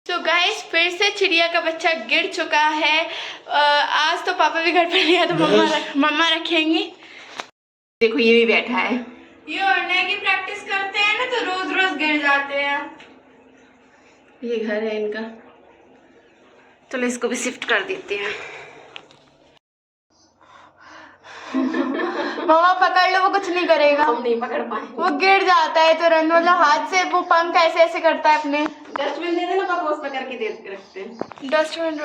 तो गाइस फिर से चिड़िया का बच्चा गिर चुका है। आज तो पापा भी घर पर नहीं है तो मम्मा रखेंगी। देखो ये भी बैठा है। ये उड़ने की प्रैक्टिस करते हैं ना तो रोज रोज गिर जाते हैं। ये घर है इनका, चलो इसको भी शिफ्ट कर देते हैं। मम्मा पकड़ लो, वो कुछ नहीं करेगा। हम नहीं पकड़ पाए, वो गिर जाता है तुरंत, मतलब हाथ से वो पंख ऐसे ऐसे करता है अपने। डस्टबिन दे देना पापा, उस पर करके दे रखते हैं। डस्टबिन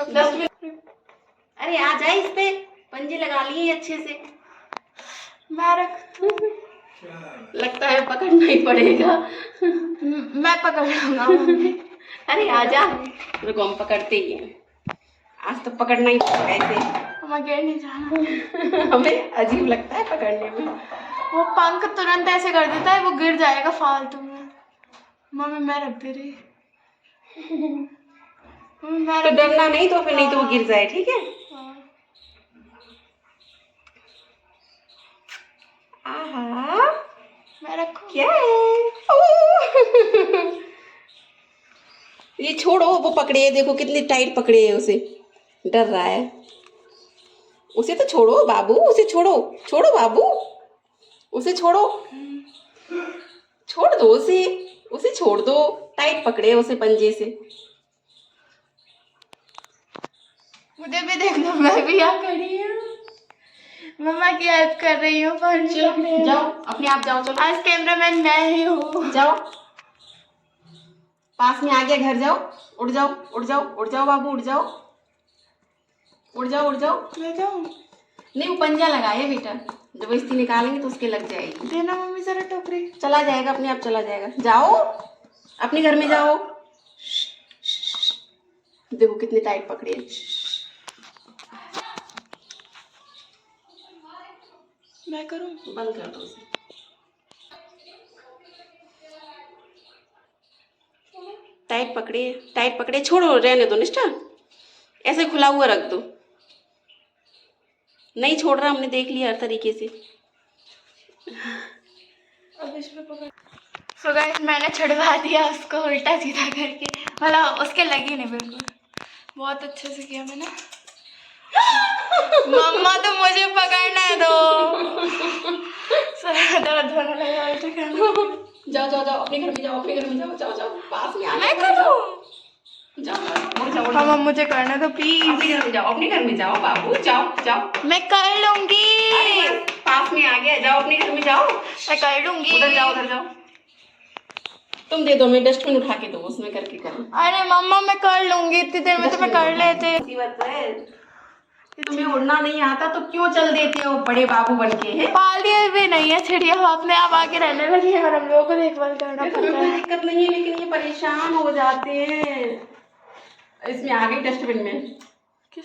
अरे आ जाए, इस पे पंजे लगा लिए अच्छे से। मैं रख लगता है पकड़ना ही पड़ेगा। मैं पकड़ लूंगा। अरे आ जा, रुको हम पकड़ते ही हैं। आज तो पकड़ना ही पड़ेगा ऐसे। मम्मा गिर नहीं जाना। हमें अजीब लगता है पकड़ने में। वो पंख तुरंत ऐसे कर देता है, वो गिर जाएगा फालतू में। मम्मी मैं रख दे रही। तो डरना नहीं, तो फिर नहीं तो वो गिर जाए, ठीक है। आहा, मैं रखूं? क्या है? ये छोड़ो, वो पकड़े है, देखो कितनी टाइट पकड़े है उसे, डर रहा है। उसे तो छोड़ो बाबू, उसे छोड़ो, छोड़ो बाबू, उसे छोड़ो, छोड़ दो उसे, उसे छोड़ दो। टाइट पकड़े उसे पंजे से। मुझे भी देखना, मैं भी यहाँ खड़ी हूँ, मम्मा की हेल्प कर रही हूँ। जाओ अपने आप जाओ, चलो। आज कैमरामैन मैं ही हूँ। जाओ, पास में आ गया घर, जाओ, उड़ जाओ, उड़ जाओ, उड़ जाओ बाबू, उड़ जाओ, उड़ जाओ, उड़ जाओ। ले जाऊँ? नहीं, वो पंजा लगाए बेटा, जबरदस्ती निकालेंगे तो उसके लग जाएगी। देना मम्मी जरा टोकरी। चला जाएगा, अपने आप चला जाएगा। जाओ अपने घर में जाओ। देखो कितने टाइट पकड़े हैं। मैं करूँ? बंद कर दो उसे। टाइट पकड़े, टाइट पकड़े, छोड़ो, रहने दो निष्ठा, ऐसे खुला हुआ रख दो। नहीं छोड़ रहा, हमने देख लिया हर तरीके से। अब इसमें पकड़। सो गाइस मैंने छुड़वा दिया उसको उल्टा सीधा करके, मतलब उसके लगी नहीं बिल्कुल। बहुत अच्छे से किया मैंने। मम्मा तो मुझे पकड़ना है दो। दर्द होने लगा उल्टा करना। जाओ जाओ जाओ, अपने घर में जाओ, अपने घर में जाओ, जाओ जाओ, पास में आ मैं करूँ? जाओ जाओ जाओ। मम्मा मुझे करना तो प्लीज। अपने घर में जाओ, अपने घर में जाओ बाबू, जाओ जाओ। मैं कर लूंगी। पास में आ गया, जाओ अपने घर में जाओ। मैं कर लूंगी। उधर जाओ, उधर जाओ। तुम दे दो, मैं डस्टबिन उठा के दो, उसमें करके करो। अरे मम्मा मैं कर लूंगी, इतनी देर में तो मैं कर लेते। तुम्हें उड़ना नहीं आता तो क्यों चल देते हो बड़े बाबू बन के? हैं पालिए भी नहीं है चिड़िया, वो अपने आप आके रहने लगी है और हम लोगों को देखभाल करना पड़ता कोई है। दिक्कत नहीं है, लेकिन ये परेशान हो जाते हैं। इसमें आ गई डस्टबिन में।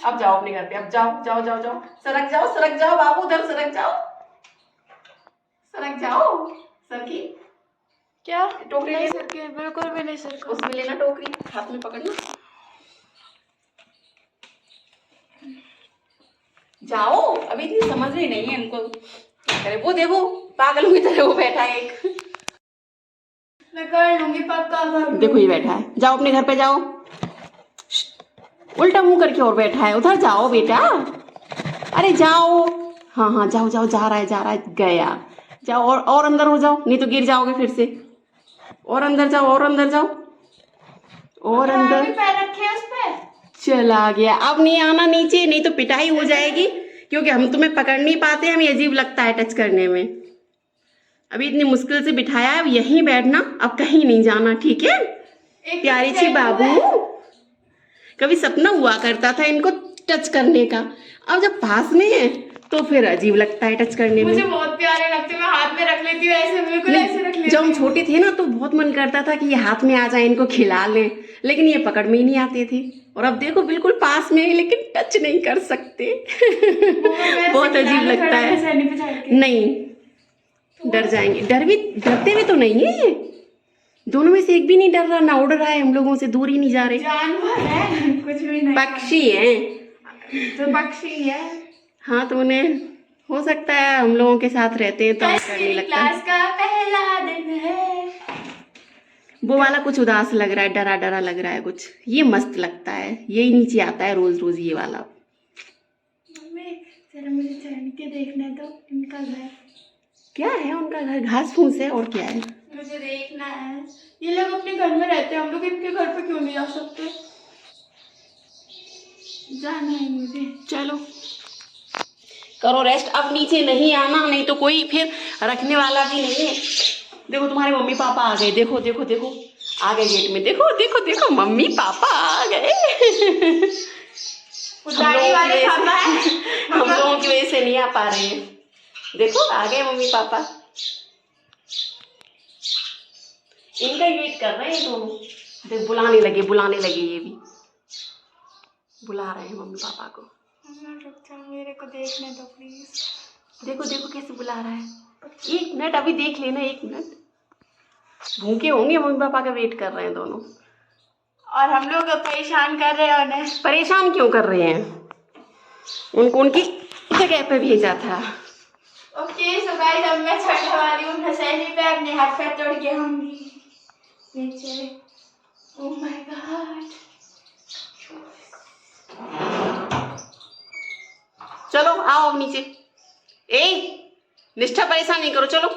अब जाओ अपने घर पे, अब जाओ जाओ जाओ जाओ, सरक जाओ बाबू, उधर सरक जाओ, सरक जाओ। सरकी क्या? टोकरी नहीं ले, सर के बिल्कुल भी नहीं सर को। उसमें लेना टोकरी, हाथ में पकड़ना। जाओ, अभी इतनी समझ ही नहीं है इनको, क्या करे। वो देखो पागलों की तरह वो बैठा है एक। मैं कर लूंगी पक्का कर। देखो ये बैठा है, जाओ अपने घर पे जाओ। उल्टा मुंह करके और बैठा है, उधर जाओ बेटा, अरे जाओ। हाँ हाँ जाओ जाओ, जा रहा है, गया। जाओ और अंदर हो जाओ, नहीं तो गिर जाओगे फिर से। और अंदर जाओ, और अंदर जाओ, और अंदर। पैर रखे उस पे। चला गया, अब नहीं आना नीचे, नहीं तो पिटाई हो जाएगी, क्योंकि हम तुम्हें पकड़ नहीं पाते, हमें अजीब लगता है टच करने में। अभी इतनी मुश्किल से बिठाया है, अब यहीं बैठना, अब कहीं नहीं जाना, ठीक है प्यारी सी बाबू। कभी सपना हुआ करता था इनको टच करने का, अब जब पास में है तो फिर अजीब लगता है टच करने में। मुझे बहुत प्यारे लगते हैं, मैं हाथ में रख लेती हूँ ऐसे, बिल्कुल ऐसे रख लेती हूँ। जब हम छोटे थे ना तो बहुत मन करता था कि ये हाथ में आ जाए, इनको खिला लें, लेकिन ये पकड़ में ही नहीं आते थे। और अब देखो बिल्कुल पास में है, लेकिन टच नहीं कर सकते। बहुत अजीब लगता है। नहीं, डर जाएंगे, डरते हुए तो नहीं है ये, दोनों में से एक भी नहीं डर रहा, ना उड़ रहा है, हम लोगों से दूर ही नहीं जा रहे। जानवर है, कुछ भी नहीं। पक्षी है तो पक्षी है। हाँ, तो उन्हें हो सकता है हम लोगों के साथ रहते हैं तो डर नहीं लगता। क्लास का पहला दिन है। वो वाला कुछ उदास लग रहा है, डरा डरा लग रहा है कुछ। ये मस्त लगता है, यही नीचे आता है रोज रोज ये वाला। मम्मी जरा मुझे चढ़ के देखने दो इनका घर। क्या है उनका घर? घास फूस है और क्या है? मुझे देखना है। ये लोग अपने घर में रहते हैं, हम लोग इनके घर पे क्यों नहीं जा सकते? जाना है मुझे। चलो करो रेस्ट, अब नीचे नहीं आना, नहीं तो कोई फिर रखने वाला भी नहीं है। देखो तुम्हारे मम्मी पापा आ गए, देखो देखो देखो आ गए गेट में, देखो देखो देखो मम्मी पापा आ गए। दाढ़ी वाले पापा है। हम लोगों की वजह से नहीं आ पा रहे हैं। देखो आ गए मम्मी पापा, इनका वेट कर रहे हैं दोनों। देख बुलाने लगे ये भी बुला रहे हैं मम्मी पापा को। मेरे को देखने दो प्लीज। देखो देखो कैसे बुला रहा है। 1 मिनट अभी देख लेना, 1 मिनट। भूखे होंगे, मम्मी पापा का वेट कर रहे हैं दोनों। और हम लोग परेशान कर रहे हैं उन्हें। परेशान क्यों कर रहे हैं? उनको उनकी जगह पे भेजा था। ओके सो गाइस, अब मैं चढ़ने वाली हूँ नसैनी पे, अपने हाथ पैर तोड़ के आऊंगी नीचे। Oh my God. चलो आओ अब नीचे। ए निष्ठा परेशान नहीं करो, चलो।